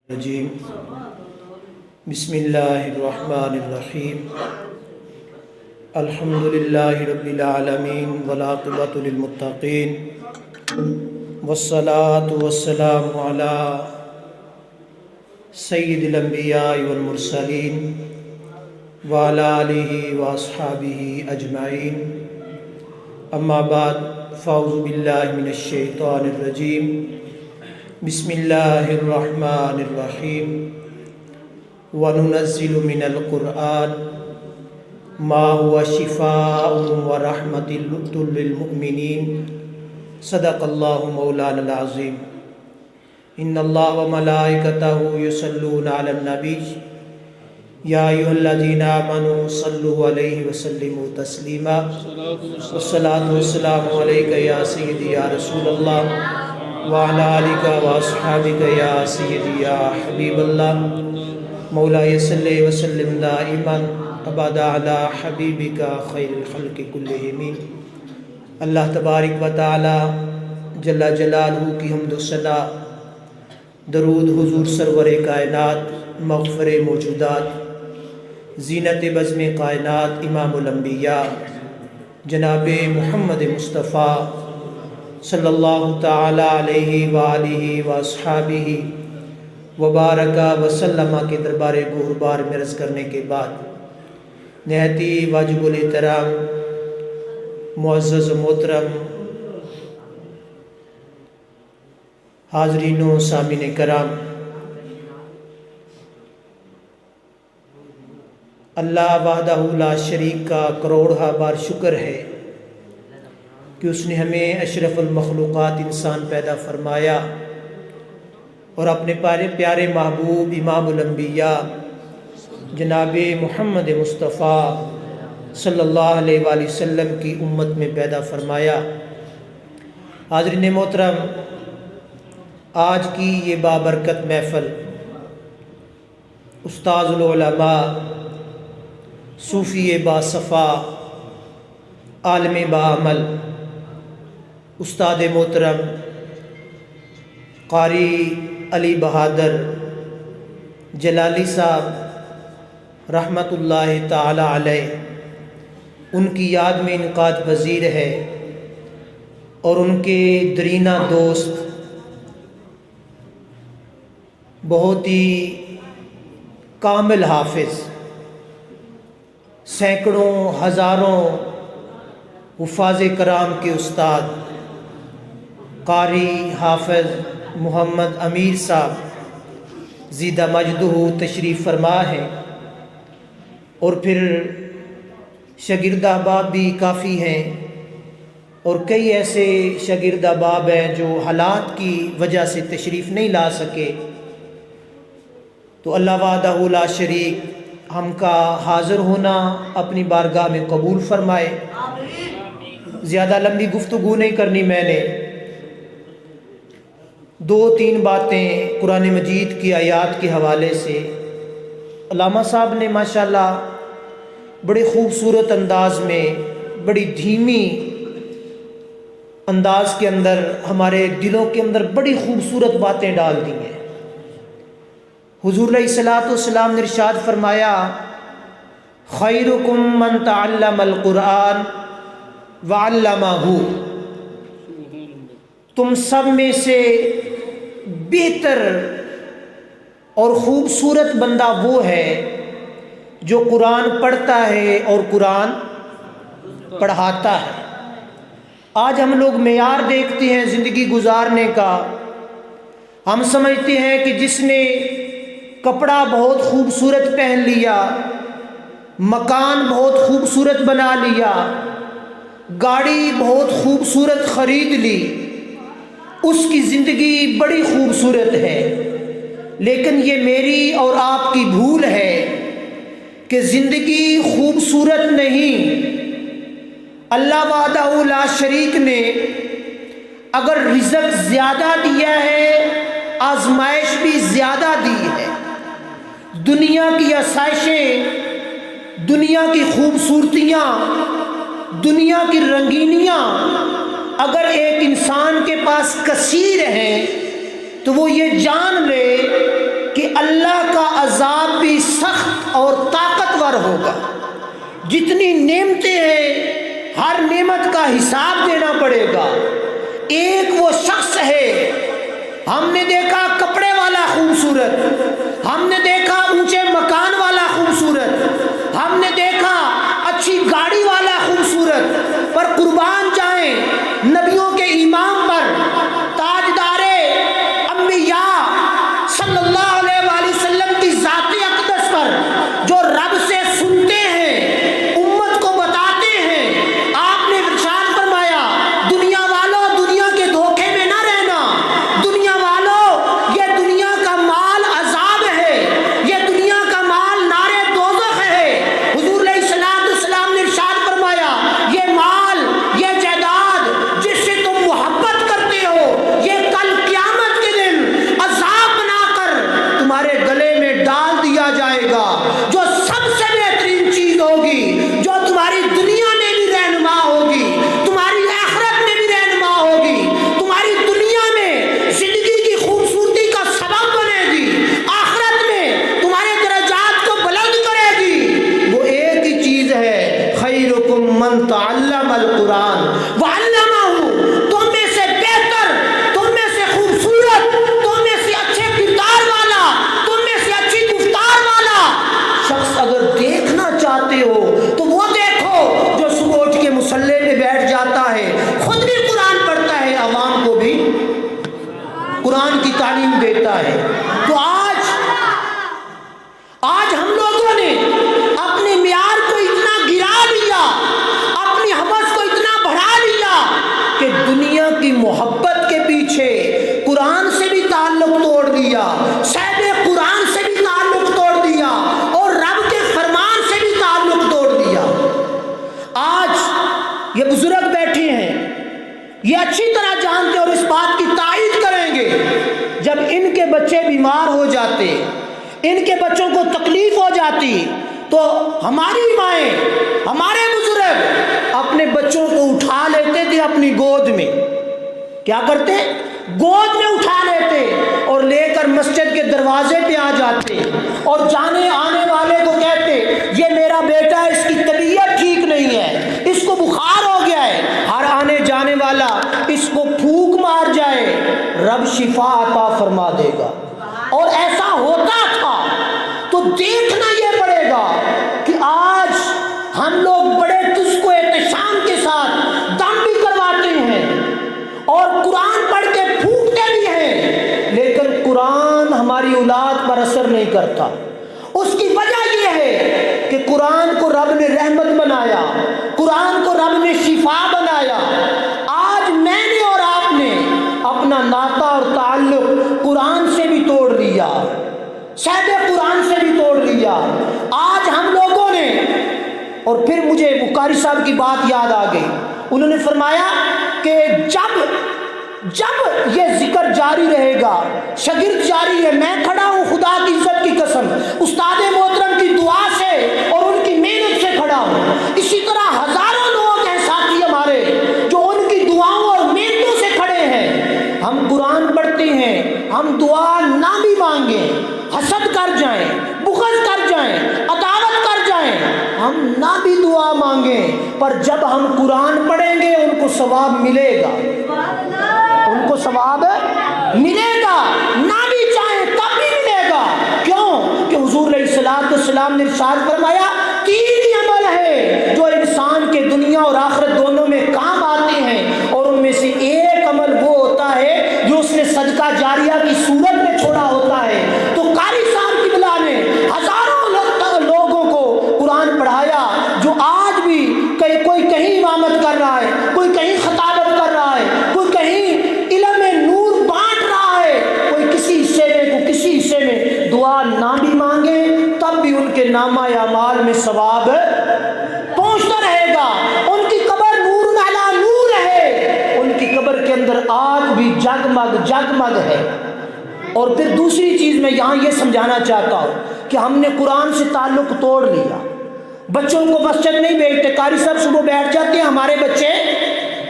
الرجیم بسم اللہ الرحمن الرحیم الحمد للہ رب العالمین والعاقبۃ للمتقین والصلاة والسلام علی سید الانبیاء والمرسلین وعلی آلہ واصحابہ اجمعین اما بعد فاعوذ باللہ من الشیطان الرجیم بسم اللہ الرحمن الرحیم وَنُنَزِّلُ مِنَ الْقُرْآنِ مَا هُوَ شِفَاءٌ وَرَحْمَةٌ لِّلْمُؤْمِنِينَ صدق اللہ مولانا العظیم ان اللہ وملائکتہ یصلون علی النبی یا ایھا الذین آمنوا صلوا علیہ وسلموا تسلیما والصلاۃ والسلام علیک یا سیدی یا رسول اللہ وعلی آلک واصحابک یا سیدی یا حبیب اللہ مولاي صلی وسلم دائما ابدا علی حبیبک خیر الخلق کلہم۔ اللہ تبارک و تعالی جل جلالہ کی حمد و ثنا، درود حضور سرور کائنات مغفر موجودات زینت بزم کائنات امام الانبیاء جناب محمد مصطفیٰ صلی اللہ تعالی علیہ وآلہ واصحابہ وبارک وسلم کے دربار گہربار میں عرض کرنے کے بعد نہایت ہی واجب الاحترام معزز و محترم حاضرین و سامعین کرام، اللہ وحدہ لا شریک کا کروڑہ بار شکر ہے کہ اس نے ہمیں اشرف المخلوقات انسان پیدا فرمایا اور اپنے پیارے محبوب امام الانبیاء جناب محمد مصطفیٰ صلی اللہ علیہ وآلہ وسلم کی امت میں پیدا فرمایا۔ حاضرین محترم، آج کی یہ بابرکت محفل استاذ العلماء، صوفی باصفا، عالم باعمل، استاد محترم قاری علی بہادر جلالی صاحب رحمۃ اللہ تعالی علیہ، ان کی یاد میں انعقاد پذیر ہے، اور ان کے درینہ دوست بہت ہی کامل حافظ، سینکڑوں ہزاروں حفاظ کرام کے استاد قاری حافظ محمد امیر صاحب زیدہ مجدہ تشریف فرما ہے، اور پھر شاگرد احباب بھی کافی ہیں، اور کئی ایسے شاگرد احباب ہیں جو حالات کی وجہ سے تشریف نہیں لا سکے، تو اللہ وحدہ لا شریک ہم کا حاضر ہونا اپنی بارگاہ میں قبول فرمائے۔ زیادہ لمبی گفتگو نہیں کرنی، میں نے دو تین باتیں قرآن مجید کی آیات کے حوالے سے، علامہ صاحب نے ماشاءاللہ بڑے خوبصورت انداز میں، بڑی دھیمی انداز کے اندر ہمارے دلوں کے اندر بڑی خوبصورت باتیں ڈال دی ہیں۔ حضور علیہ الصلوۃ والسلام نے ارشاد فرمایا، خیرکم من تعلم القرآن وعلمہ، تم سب میں سے بہتر اور خوبصورت بندہ وہ ہے جو قرآن پڑھتا ہے اور قرآن پڑھاتا ہے۔ آج ہم لوگ معیار دیکھتے ہیں زندگی گزارنے کا، ہم سمجھتے ہیں کہ جس نے کپڑا بہت خوبصورت پہن لیا، مکان بہت خوبصورت بنا لیا، گاڑی بہت خوبصورت خرید لی، اس کی زندگی بڑی خوبصورت ہے۔ لیکن یہ میری اور آپ کی بھول ہے کہ زندگی خوبصورت نہیں، اللہ وحدہ لا شریک نے اگر رزق زیادہ دیا ہے، آزمائش بھی زیادہ دی ہے۔ دنیا کی آسائشیں، دنیا کی خوبصورتیاں، دنیا کی رنگینیاں اگر ایک انسان کے پاس کثیر ہیں تو وہ یہ جان لے کہ اللہ کا عذاب بھی سخت اور طاقتور ہوگا. جتنی نعمتیں ہیں ہر نعمت کا حساب دینا پڑے گا. ایک وہ شخص ہے، ہم نے دیکھا کپڑے والا خوبصورت، ہم نے دیکھا اونچے مکان والا خوبصورت، ہم نے دیکھا اچھی گاڑی والا خوبصورت، پر قربان جائیں نبیوں کے امام پر، تاجدار انبیاء صلی اللہ علیہ وآلہ وسلم کی ذات اقدس پر، جو رب سے سنتے ہیں، امت کو بتاتے ہیں. آپ نے ارشاد فرمایا دنیا والوں دنیا کے دھوکے میں نہ رہنا، دنیا والوں یہ دنیا کا مال عذاب ہے، یہ دنیا کا مال نارے دوزخ ہے. حضور علیہ السلام نے ارشاد فرمایا یہ مال، یہ جائیداد جس سے تم محبت کرتے ہو، یہ کل قیامت کے دن عذاب بنا کر تمہارے گلے میں ڈال دیا جائے گا. جو سب سے بہترین چیز ہوگی، جو تمہاری دنیا میں بھی رہنما ہوگی، تمہاری آخرت میں بھی رہنما ہوگی، تمہاری دنیا میں زندگی کی خوبصورتی کا سبب بنے گی، آخرت میں تمہارے درجات کو بلند کرے گی، وہ ایک ہی چیز ہے، خیرکم من تعلم القرآن وعلمہ. تم میں سے بہتر، تم میں سے خوبصورت، تم میں سے اچھے کردار والا، تم میں سے اچھی گفتار والا شخص اگر دیکھنا چاہتے ہو تو وہ دیکھو جو صبح اٹھ کے مصلی پہ بیٹھ جاتا ہے، خود بھی قرآن پڑھتا ہے، عوام کو بھی قرآن کی تعلیم دیتا ہے. تو آج ہم لوگوں نے اپنے معیار کو اتنا گرا لیا، اپنی ہوس کو اتنا بڑھا لیا کہ دنیا کی محبت کے پیچھے قرآن سے بھی تعلق توڑ دیا، صاحب قرآن سے بھی تعلق توڑ دیا، اور رب کے فرمان سے بھی تعلق توڑ دیا. آج یہ بزرگ بیٹھے ہیں، یہ اچھی طرح جانتے اور اس بات کی تائید کریں گے، جب ان کے بچے بیمار ہو جاتے، ان کے بچوں کو تکلیف ہو جاتی، تو ہماری مائیں، ہمارے بزرگ اپنے بچوں کو اٹھا لیتے تھے اپنی گود میں. کیا کرتے؟ گود میں اٹھا لیتے اور لے کر مسجد کے دروازے پہ آ جاتے اور جانے آنے والے کو کہتے یہ میرا بیٹا ہے، اس کی طبیعت ٹھیک نہیں ہے، اس کو بخار ہو گیا ہے. ہر آنے جانے والا اس کو پھونک مار جائے، رب شفا عطا فرما دے گا. اور ایسا ہوتا تھا. تو دیکھنا یہ پڑے گا کہ آج ہم لوگ بڑے تجھ کو احتشام کے ساتھ دم بھی کرواتے ہیں اور قرآن پڑھ کے پھونکتے بھی ہیں، لیکن قرآن ہماری اولاد پر اثر نہیں کرتا. اس کی وجہ یہ ہے کہ قرآن کو رب نے رحمت بنایا، قرآن کو رب نے شفا بنایا. آج میں نے اور آپ نے اپنا ناطہ اور تعلق قرآن سے بھی توڑ لیا، صاحب قرآن سے بھی توڑ لیا. آج ہم لوگوں نے، اور پھر مجھے وہ قاری صاحب کی بات یاد آ گئی، انہوں نے فرمایا کہ جب یہ ذکر جاری رہے گا، شاگرد جاری ہے، میں کھڑا ہوں خدا کی عزت کی قسم، استاد محترم کی دعا سے اور ان کی محنت سے کھڑا ہوں. اسی طرح ہزاروں لوگ ہیں ساتھی ہمارے جو ان کی دعاؤں اور محنتوں سے کھڑے ہیں. ہم قرآن پڑھتے ہیں، ہم دعا نہ بھی مانگیں، حسد کر جائیں، بغض کر جائیں، عداوت کر جائیں، ہم نہ بھی دعا مانگیں، پر جب ہم قرآن پڑھیں گے ان کو ثواب ملے گا، ان کو ثواب ملے گا، نہ بھی چاہیں تب بھی ملے گا. کیوں؟ کہ حضور علیہ السلام نے ارشاد فرمایا 3 عمل ہے جو انسان کے دنیا اور آخرت دونوں میں کام آتے ہیں، اور ان میں سے ایک عمل وہ ہوتا ہے جو اس نے صدقہ جاریہ کی صورت میں چھوڑا ہوتا ہے. تو قاری صاحب کی بلا نے ہزاروں لوگوں کو قرآن پڑھایا، جو آج بھی کوئی کہیں امامت کر رہا ہے، کوئی کہیں خطابت کر رہا ہے، کوئی کہیں علم نور بانٹ رہا ہے، کوئی کسی حصے میں، کوئی کسی حصے میں. دعا نہ بھی مانگے تب بھی ان کے نامہ اعمال میں ثواب پہنچتا رہے گا. ان کی قبر نور علی نور ہے، ان کی قبر کے اندر آج بھی جگمگ ہے. اور پھر دوسری چیز میں یہاں یہ سمجھانا چاہتا ہوں کہ ہم نے قرآن سے تعلق توڑ لیا، بچوں کو مسجد نہیں بھیجتے. قاری صاحب صبح بیٹھ جاتے ہیں، ہمارے بچے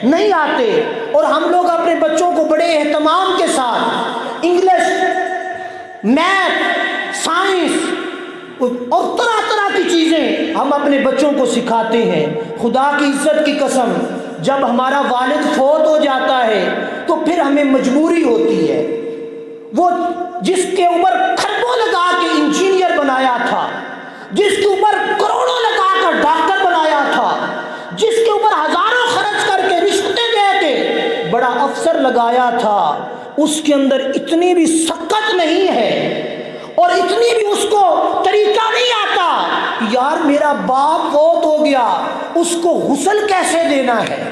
نہیں آتے، اور ہم لوگ اپنے بچوں کو بڑے اہتمام کے ساتھ انگلش، میتھ، سائنس اور طرح طرح کی چیزیں ہم اپنے بچوں کو سکھاتے ہیں۔ خدا کی عزت کی قسم، جب ہمارا والد فوت ہو جاتا ہے تو پھر ہمیں مجبوری ہوتی ہے، وہ جس کے اوپر کھربوں لگا کے انجینئر بنایا تھا، جس کے اوپر کروڑوں لگا کر ڈاکٹر بنایا تھا، جس کے اوپر ہزاروں خرچ کر کے رشوتیں دے کے بڑا افسر لگایا تھا، اس کے اندر اتنی بھی سکت نہیں ہے اور اتنی بھی اس کو طریقہ نہیں آتا، یار میرا باپ فوت ہو گیا، اس کو غسل کیسے دینا ہے۔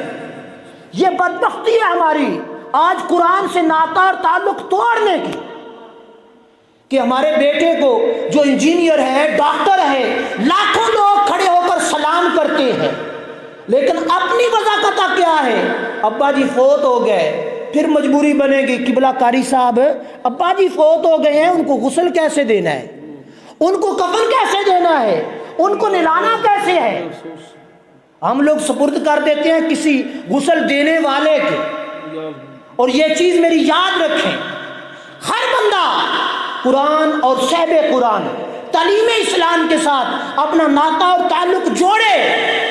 یہ بدبختی ہے ہماری آج قرآن سے ناطہ اور تعلق توڑنے کی، کہ ہمارے بیٹے کو جو انجینئر ہے، ڈاکٹر ہے، لاکھوں لوگ کھڑے ہو کر سلام کرتے ہیں، لیکن اپنی وضاحت کیا ہے؟ ابا جی فوت ہو گئے، پھر مجبوری بنے گی قبلہ قاری صاحب ابا جی فوت ہو گئے ہیں، ان کو غسل کیسے دینا ہے، ان کو کفن کیسے دینا ہے، ان کو نہلانا کیسے ہے۔ ہم لوگ سپرد کر دیتے ہیں کسی غسل دینے والے کے۔ اور یہ چیز میری یاد رکھیں، ہر بندہ قرآن اور صاحب قرآن تعلیم اسلام کے ساتھ اپنا ناطہ اور تعلق جوڑے۔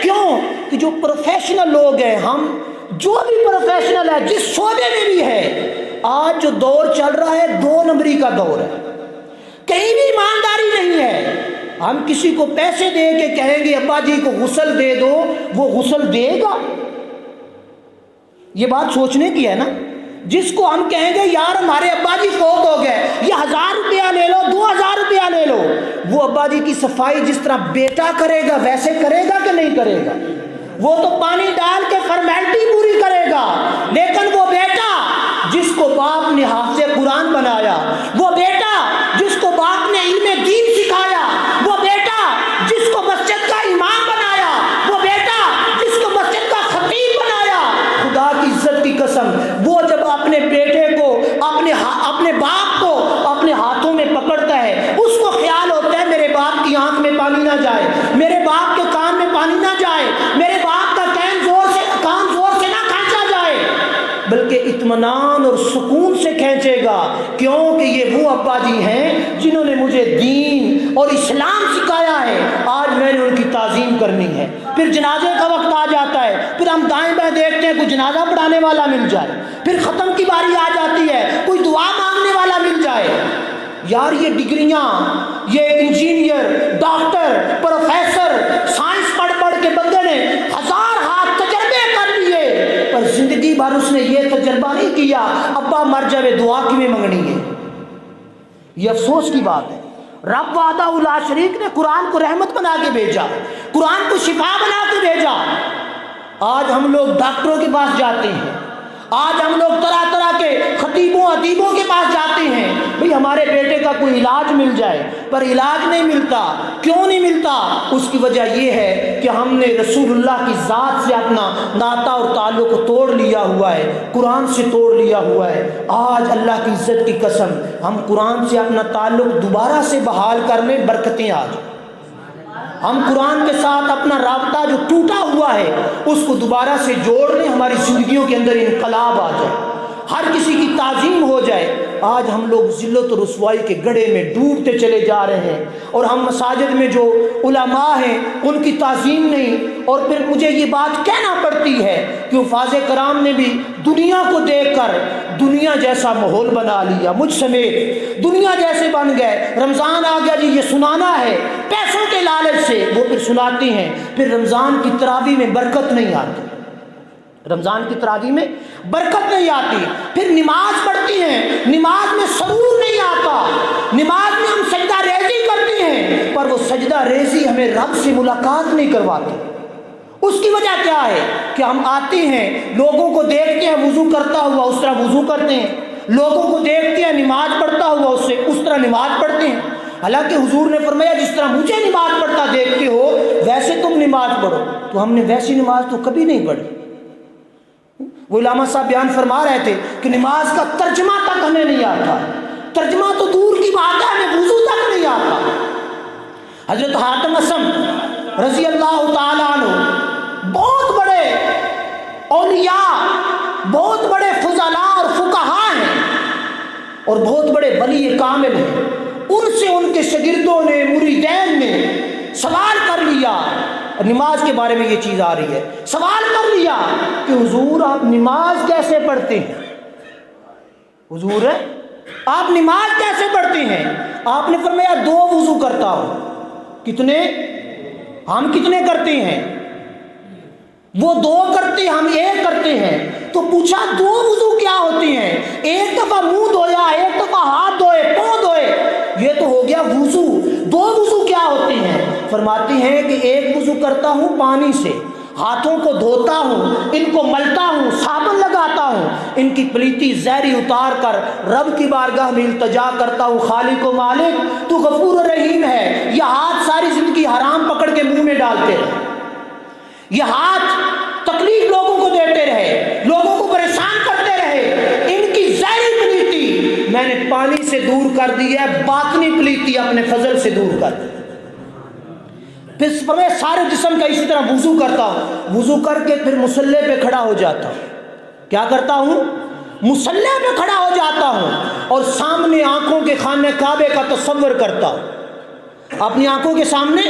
کیوں کہ جو پروفیشنل لوگ ہیں، ہم جو بھی پروفیشنل ہے، جس شعبے میں بھی ہے، آج جو دور چل رہا ہے 2 نمبری کا دور ہے، کہیں بھی ایمانداری نہیں ہے۔ ہم کسی کو پیسے دے کے کہیں گے ابا جی کو غسل دے دو، وہ غسل دے گا؟ یہ بات سوچنے کی ہے نا۔ جس کو ہم کہیں گے یار ہمارے ابا جی فوت ہو گئے، یہ 1000 روپیہ لے لو، 2000 روپیہ لے لو، وہ ابا جی کی صفائی جس طرح بیٹا کرے گا ویسے کرے گا کہ نہیں کرے گا؟ وہ تو پانی ڈال کے فارمیلٹی پوری کرے گا، لیکن وہ بیٹا جس کو باپ نے حافظ قرآن بنایا، وہ بیٹا جس کو باپ نے علم دین سکھایا، وہ بیٹا جس کو مسجد کا امام بنایا، وہ بیٹا جس کو مسجد کا خطیب بنایا، خدا کی عزت کی قسم وہ جب اپنے بیٹے کو اپنے باپ کو اپنے ہاتھوں میں پکڑتا ہے، اس کو خیال ہوتا ہے میرے باپ کی آنکھ میں پانی نہ جائے، میرے باپ کے کان میں پانی نہ جائے، میرے باپ کا کان زور سے نہ کھینچا جائے، بلکہ اطمینان اور سکون سے کھینچے گا، کیونکہ یہ وہ ابا جی ہیں جنہوں نے مجھے دین اور اسلام سکھایا ہے، آج میں نے ان کی تعظیم کرنی ہے۔ پھر جنازے کا وقت آ جاتا ہے، پھر ہم دائیں بائیں دیکھتے ہیں کوئی جنازہ پڑھانے والا مل جائے، پھر ختم کی باری آ جاتی ہے کوئی دعا مانگنے والا مل جائے۔ یار یہ ڈگریاں، یہ انجینئر، ڈاکٹر، پروفیسر، سائنس پڑھ پڑھ کے بندے نے 1000 ہاتھ تجربے کر لیے، پر زندگی بھر اس نے یہ تجربہ نہیں کیا ابا مر جائے دعا کیوں منگنی ہے۔ یہ افسوس کی بات ہے۔ رب وحدہ لا شریک نے قرآن کو رحمت بنا کے بھیجا، قرآن کو شفا بنا کے بھیجا۔ آج ہم لوگ ڈاکٹروں کے پاس جاتے ہیں، آج ہم لوگ طرح طرح کے خطیبوں ادیبوں کے پاس جاتے ہیں، بھئی ہمارے بیٹے کا کوئی علاج مل جائے، پر علاج نہیں ملتا۔ کیوں نہیں ملتا؟ اس کی وجہ یہ ہے کہ ہم نے رسول اللہ کی ذات سے اپنا ناطہ اور تعلق توڑ لیا ہوا ہے، قرآن سے توڑ لیا ہوا ہے۔ آج اللہ کی عزت کی قسم ہم قرآن سے اپنا تعلق دوبارہ سے بحال کر لیں، برکتیں آ جائیں۔ ہم قرآن کے ساتھ اپنا رابطہ جو ٹوٹا ہوا ہے اس کو دوبارہ سے جوڑ لیں، ہماری زندگیوں کے اندر انقلاب آ جائے، ہر کسی کی تعظیم ہو جائے۔ آج ہم لوگ ذلت و رسوائی کے گڑھے میں ڈوبتے چلے جا رہے ہیں، اور ہم مساجد میں جو علماء ہیں ان کی تعظیم نہیں۔ اور پھر مجھے یہ بات کہنا پڑتی ہے کہ حفاظ کرام نے بھی دنیا کو دیکھ کر دنیا جیسا ماحول بنا لیا، مجھ سمیت دنیا جیسے بن گئے۔ رمضان آ گیا جی یہ سنانا ہے، پیسوں کے لالچ سے وہ پھر سناتی ہیں، پھر رمضان کی تراویح میں برکت نہیں آتی، رمضان کی تراویح میں برکت نہیں آتی، پھر نماز پڑھتی ہیں، نماز میں سرور نہیں آتا، نماز میں ہم سجدہ ریزی کرتے ہیں، پر وہ سجدہ ریزی ہمیں رب سے ملاقات نہیں کرواتی۔ اس کی وجہ کیا ہے کہ ہم آتے ہیں، لوگوں کو دیکھتے ہیں وضو کرتا ہوا اس طرح وضو کرتے ہیں، لوگوں کو دیکھتے ہیں نماز پڑھتا ہوا اس طرح نماز پڑھتے ہیں، حالانکہ حضور نے فرمایا جس طرح مجھے نماز پڑھتا دیکھتے ہو ویسے تم نماز پڑھو، تو ہم نے ویسی نماز تو کبھی نہیں پڑھی۔ وہ علامہ صاحب بیان فرما رہے تھے کہ نماز کا ترجمہ تک ہمیں نہیں آتا، ترجمہ تو دور کی بات ہے، ہمیں وضو تک نہیں آتا۔ حضرت حاتم اسم رضی اللہ تعالیٰ عنہ بہت بڑے اولیاء، بہت بڑے فضلاء اور فقہاء ہیں، اور بہت بڑے ولی کامل ہیں، ان سے ان کے شاگردوں نے مریدین نے سوال کر لیا، نماز کے بارے میں یہ چیز آ رہی ہے، سوال کر لیا کہ حضور آپ نماز کیسے پڑھتے ہیں؟ حضور آپ نماز کیسے پڑھتے ہیں؟ آپ نے فرمایا 2 وضو کرتا ہوں۔ کتنے؟ ہم کتنے کرتے ہیں؟ وہ 2 کرتے، ہم 1 کرتے ہیں۔ تو پوچھا 2 وضو کیا ہوتے ہیں؟ 1 دفعہ منہ دھویا، 1 دفعہ ہاتھ دھوئے، پاؤں دھوئے، یہ تو ہو گیا وضو۔ 2 وضو کیا ہوتے ہیں؟ فرماتے ہیں کہ 1 وضو کرتا ہوں پانی سے، ہاتھوں کو دھوتا ہوں، ان کو ملتا ہوں، صابن لگاتا ہوں، ان کی پلیتی زہری اتار کر رب کی بارگاہ میں التجا کرتا ہوں، خالق و مالک تو غفور و رحیم ہے۔ یہ ہاتھ ساری زندگی حرام پکڑ کے منہ میں ڈالتے رہے، یہ ہاتھ تکلیف لوگوں کو دیتے رہے، لوگوں کو پریشان کرتے رہے، ان کی ظاہری پلیتی میں نے پانی سے دور کر دی ہے، باطنی پلیتی اپنے فضل سے دور کر دی۔ پھر میں سارے جسم کا اسی طرح وضو کرتا ہوں، وضو کر کے پھر مصلی پہ کھڑا ہو جاتا ہوں۔ کیا کرتا ہوں؟ مصلی پہ کھڑا ہو جاتا ہوں اور سامنے آنکھوں کے خانہ کعبے کا تصور کرتا ہوں، اپنی آنکھوں کے سامنے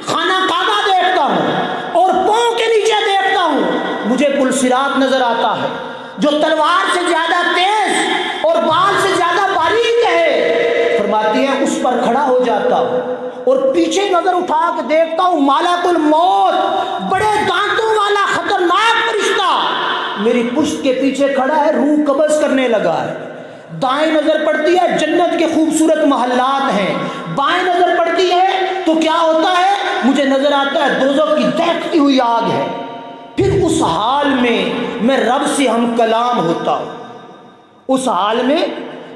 خانہ کعبہ دیکھتا ہوں اور پاؤں کے نیچے دیکھتا ہوں، مجھے پل صراط نظر آتا ہے جو تلوار سے زیادہ تیز اور بال سے زیادہ باریک ہے۔ فرماتی ہے اس پر کھڑا ہو جاتا ہوں اور پیچھے نظر اٹھا کے دیکھتا ہوں ملک الموت، بڑے دانتوں والا خطرناک فرشتہ میری پشت کے پیچھے کھڑا ہے، روح قبض کرنے لگا ہے۔ دائیں نظر پڑتی ہے جنت کے خوبصورت محلات ہیں، بائیں نظر پڑتی ہے تو کیا ہوتا ہے؟ مجھے نظر آتا ہے دوزخ کی دہکتی ہوئی آگ ہے۔ پھر اس حال میں رب سے ہم کلام ہوتا ہوں، اس حال میں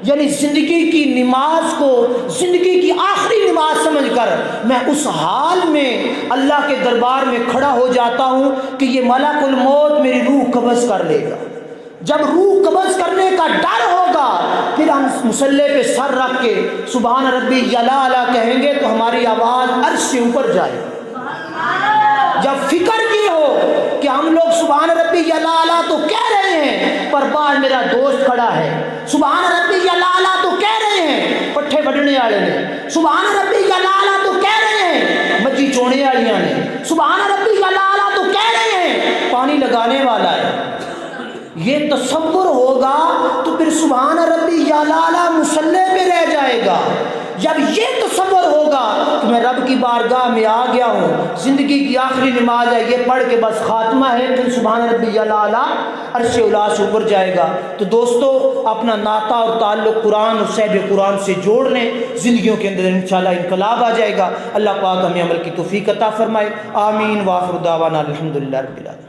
یعنی زندگی کی نماز کو زندگی کی آخری نماز سمجھ کر میں اس حال میں اللہ کے دربار میں کھڑا ہو جاتا ہوں کہ یہ ملک الموت میری روح قبض کر لے گا۔ جب روح قبض کرنے کا ڈر ہوگا پھر ہم مصلی پہ سر رکھ کے سبحان ربی الاعلی کہیں گے تو ہماری آواز عرش سے اوپر جائے۔ جب فکر کی ہو کہ ہم لوگ سبحان ربی الاعلی تو کہہ رہے ہیں پر باہر میرا دوست کھڑا ہے، سبحان ربی الاعلی تو کہہ رہے ہیں پٹھے بڑھنے والے نے، سبحان ربی الاعلی تو کہہ رہے ہیں مچھی چونے والیاں نے، سبحان ربی الاعلی تو کہہ رہے ہیں پانی لگانے والا ہے۔ یہ تصور ہوگا تو پھر سبحان ربی الاعلی مصلی پہ رہ جائے گا۔ جب یہ تصور ہوگا کہ میں رب کی بارگاہ میں آ گیا ہوں، زندگی کی آخری نماز ہے، یہ پڑھ کے بس خاتمہ ہے، پھر سبحان ربی الاعلی عرش اولا سے اوپر جائے گا۔ تو دوستو اپنا ناطہ اور تعلق قرآن اور صحب قرآن سے جوڑ لیں، زندگیوں کے اندر انشاءاللہ انقلاب آ جائے گا۔ اللہ پاک ہمیں عمل کی توفیق عطا فرمائے، آمین۔ وآخر دعوانا الحمدللہ رب العالمین۔